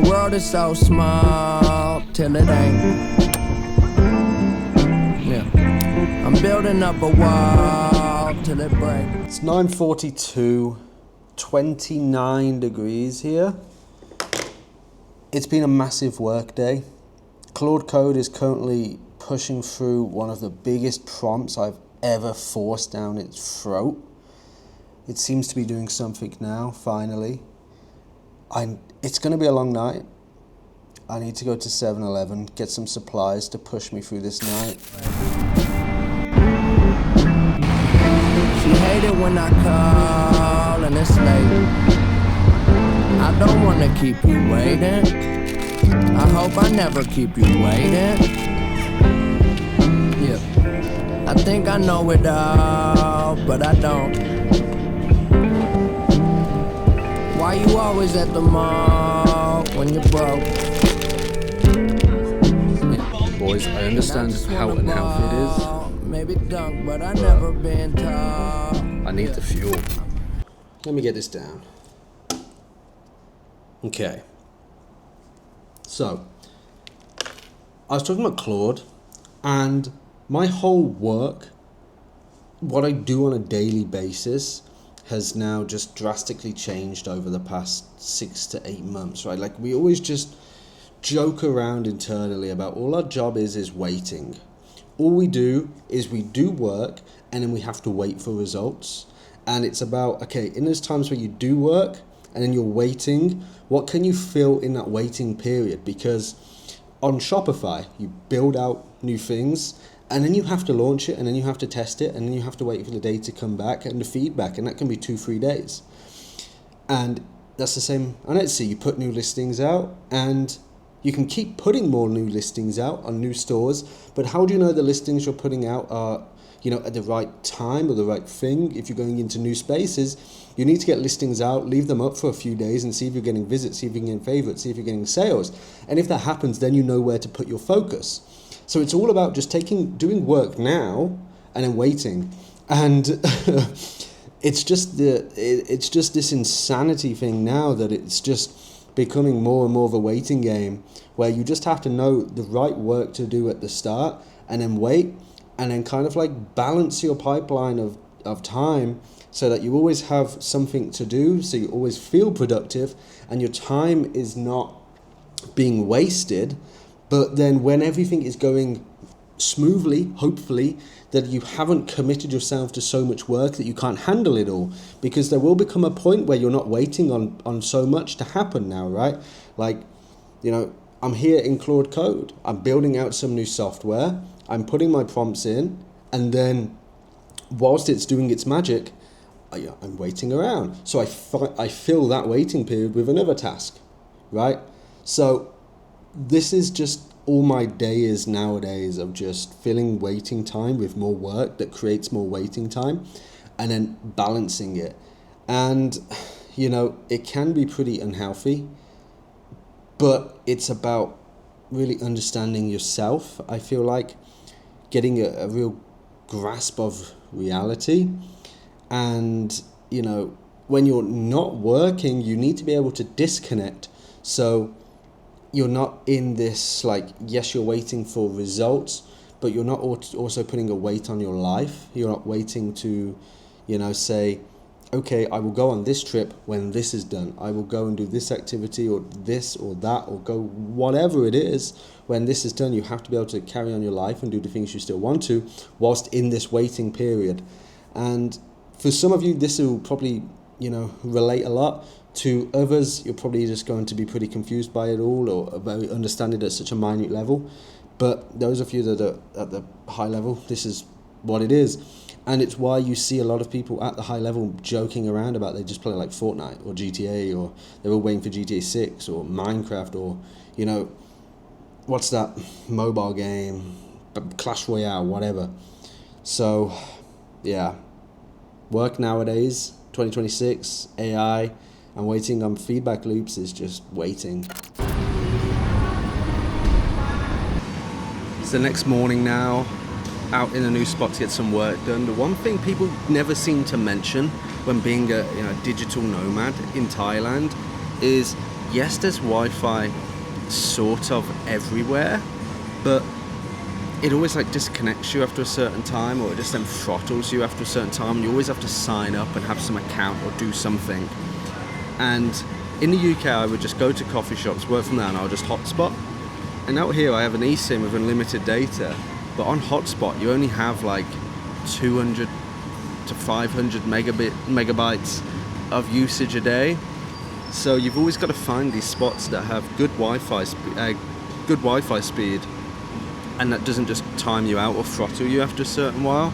The world is so small till it ain't. Yeah, I'm building up a wall till it breaks. It's 9:42, 29 degrees here. It's been a massive work day. Claude Code is currently pushing through one of the biggest prompts I've ever forced down its throat. It seems to be doing something now, finally. It's going to be a long night. I need to go to 7-Eleven, get some supplies to push me through this night. She hate it when I call and it's late. I don't want to keep you waiting. I hope I never keep you waiting. Yeah, I think I know it all, but I don't. Why you always at the mall when you're broke? Boys, I understand how unhealthy it is. Maybe dunk, but I never been tall. I need the fuel. Let me get this down. Okay. So, I was talking about Claude, and my whole work, what I do on a daily basis, has now just drastically changed over the past 6 to 8 months, right? Like, we always just joke around internally about all our job is waiting. All we do is we do work and then we have to wait for results. And it's about, okay, in those times where you do work and then you're waiting, what can you fill in that waiting period? Because on Shopify, you build out new things and then you have to launch it and then you have to test it and then you have to wait for the data to come back and the feedback, and that can be 2-3 days. And that's the same on Etsy. You put new listings out and you can keep putting more new listings out on new stores, but how do you know the listings you're putting out are, at the right time or the right thing? If you're going into new spaces, you need to get listings out, leave them up for a few days and see if you're getting visits, see if you're getting favorites, see if you're getting sales. And if that happens, then you know where to put your focus. So it's all about just doing work now and then waiting. And it's just this insanity thing now that it's just becoming more and more of a waiting game where you just have to know the right work to do at the start and then wait and then kind of like balance your pipeline of time so that you always have something to do, so you always feel productive and your time is not being wasted. But then when everything is going smoothly, hopefully, that you haven't committed yourself to so much work that you can't handle it all, because there will become a point where you're not waiting on so much to happen now, right? Like, I'm here in Claude Code. I'm building out some new software. I'm putting my prompts in, and then whilst it's doing its magic, I'm waiting around. So I fill that waiting period with another task, right? So this is just all my day is nowadays, of just filling waiting time with more work that creates more waiting time and then balancing it. And, it can be pretty unhealthy, but it's about really understanding yourself. I feel like getting a real grasp of reality. And, when you're not working, you need to be able to disconnect. So you're not in this, yes, you're waiting for results, but you're not also putting a weight on your life. You're not waiting to, say, okay, I will go on this trip when this is done. I will go and do this activity or this or that, or go whatever it is. When this is done, you have to be able to carry on your life and do the things you still want to whilst in this waiting period. And for some of you, this will probably, relate a lot. To others, you're probably just going to be pretty confused by it all or very understand it at such a minute level. But those of you that are at the high level, this is what it is. And it's why you see a lot of people at the high level joking around about they just play like Fortnite or GTA, or they're all waiting for GTA 6 or Minecraft or, what's that mobile game, Clash Royale, whatever. So, yeah, work nowadays, 2026, AI, and waiting on feedback loops is just waiting. It's the next morning now, out in a new spot to get some work done. The one thing people never seem to mention when being a digital nomad in Thailand is yes, there's Wi-Fi sort of everywhere, but it always like disconnects you after a certain time, or it just then throttles you after a certain time, and you always have to sign up and have some account or do something. And in the UK, I would just go to coffee shops, work from there, and I'll just hotspot. And out here, I have an eSIM with unlimited data, but on hotspot, you only have like 200 to 500 megabytes of usage a day. So you've always got to find these spots that have good Wi-Fi speed, and that doesn't just time you out or throttle you after a certain while.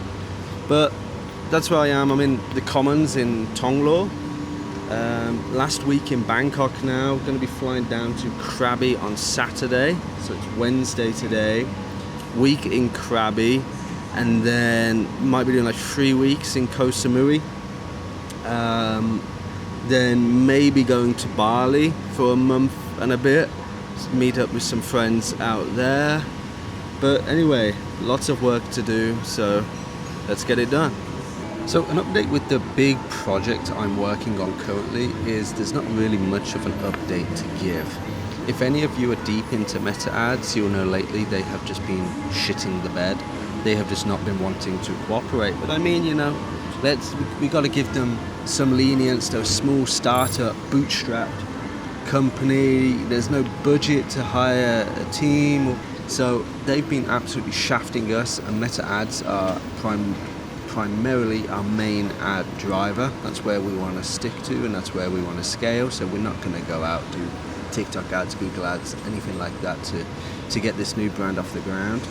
But that's where I am. I'm in the Commons in Tonglo. Last week in Bangkok now. Going to be flying down to Krabi on Saturday. So it's Wednesday today. Week in Krabi. And then might be doing like 3 weeks in Koh Samui. Then maybe going to Bali for a month and a bit. Meet up with some friends out there. But anyway, lots of work to do, so let's get it done. So an update with the big project I'm working on currently is there's not really much of an update to give. If any of you are deep into meta ads, you'll know lately they have just been shitting the bed. They have just not been wanting to cooperate. But I mean, you know, we got to give them some lenience. They're a small startup, bootstrapped company. There's no budget to hire a team. So they've been absolutely shafting us, and meta ads are primarily our main ad driver. That's where we want to stick to, and that's where we want to scale. So we're not going to go out do TikTok ads, Google ads, anything like that to get this new brand off the ground.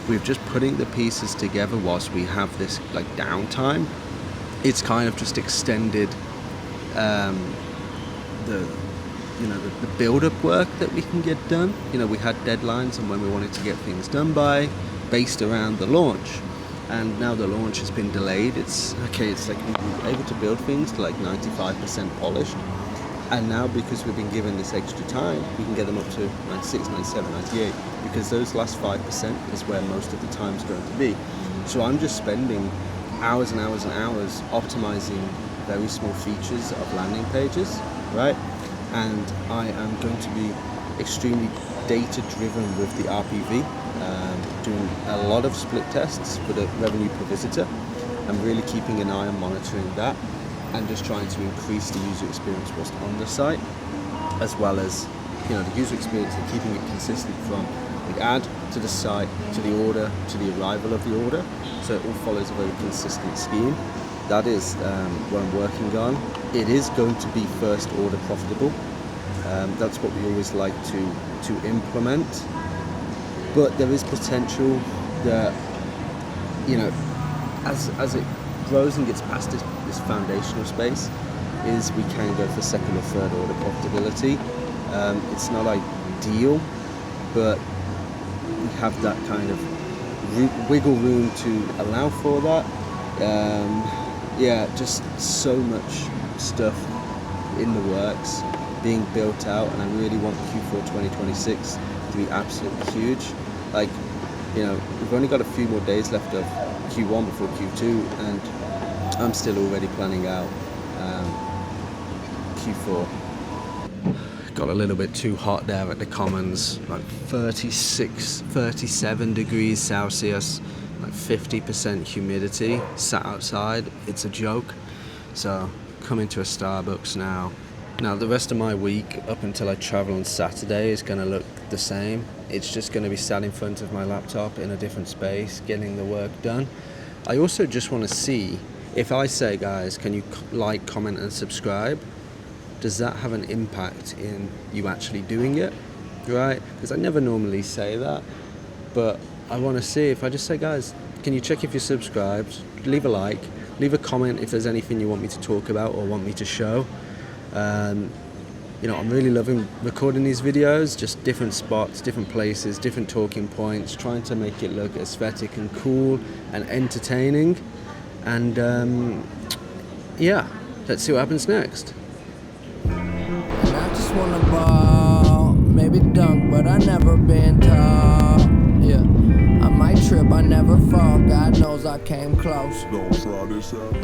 We're just putting the pieces together whilst we have this like downtime. It's kind of just extended the build-up work that we can get done. You know, we had deadlines and when we wanted to get things done by, based around the launch. And now the launch has been delayed. It's like we're able to build things to like 95% polished. And now because we've been given this extra time, we can get them up to 96, 97, 98, because those last 5% is where most of the time is going to be. So I'm just spending hours and hours and hours optimizing very small features of landing pages, right? And I am going to be extremely data-driven with the RPV, doing a lot of split tests for the revenue per visitor. I'm really keeping an eye on monitoring that and just trying to increase the user experience whilst on the site, as well as, you know, the user experience and keeping it consistent from the ad to the site to the order to the arrival of the order. So it all follows a very consistent scheme. That is what I'm working on. It is going to be first order profitable. That's what we always like to implement. But there is potential that, you know, as it grows and gets past this foundational space, is we can go for second or third order profitability. It's not ideal, but we have that kind of wiggle room to allow for that. Yeah, just so much stuff in the works being built out, and I really want Q4 2026 to be absolutely huge. Like, you know, we've only got a few more days left of Q1 before Q2, and I'm still already planning out Q4. Got a little bit too hot there at the Commons, like 36, 37 degrees Celsius, like 50% humidity, sat outside. It's a joke. So coming to a Starbucks now. Now the rest of my week up until I travel on Saturday is going to look the same. It's just going to be sat in front of my laptop in a different space, getting the work done. I also just want to see, if I say, guys, can you like, comment and subscribe, does that have an impact in you actually doing it, right? Because I never normally say that, but I want to see, if I just say, guys, can you check if you're subscribed, leave a like, leave a comment if there's anything you want me to talk about or want me to show. You know, I'm really loving recording these videos, just different spots, different places, different talking points, trying to make it look aesthetic and cool and entertaining. And yeah, let's see what happens next. And I just wanna ball, maybe dunk, but I never been tall. Yeah, I might trip, I never fall. God knows I came close. Don't try this out.